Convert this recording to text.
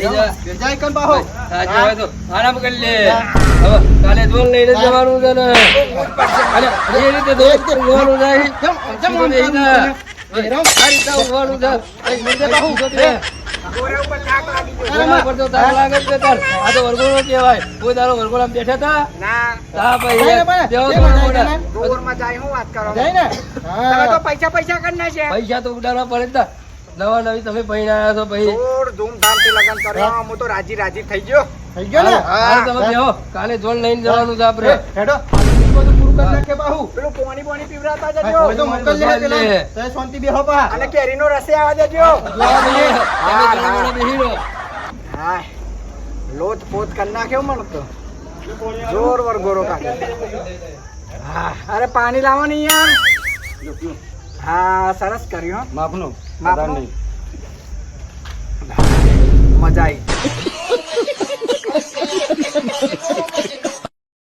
બેજાય કન બાહો સાચો હોય તો આરામ કરી લે. હવે કાલે ધોલ લઈને જવાનું છે ને અને એ રીતે ધોલ જવાનું જાય. આ રીતે ઉભવાનું છે. ગોરા પર તો તાર લાગે છે તાર. આ તો વરઘોડો કહેવાય. કોઈ તારો વરઘોડામાં બેઠા તા? હા ભાઈ દેવો તો મોટા. પૈસા તો ઉડાડવા પડે તા. નવા નવી તમે પૈણા આવ્યા છો ભાઈ. રાજી થઈ ગયો ને હા તમે બેહો. કાલે ધોલ લઈને જવાનું છે આપણે. હેડો બધું પૂરું કરી નાખે બાહુ પેલું પોણી પીવરાતા હોય તો મોકલ લે પેલા તે શાંતિ બેહો પા અને કેરીનો રસે આવવા દેજો. હા લોટ પોત કરી નાખ્યો મને તો જોર વરઘોડો કાઢે. હા અરે પાણી લાવો ને યાર. હા સરસ કર્યું. માફનો મજા આવી.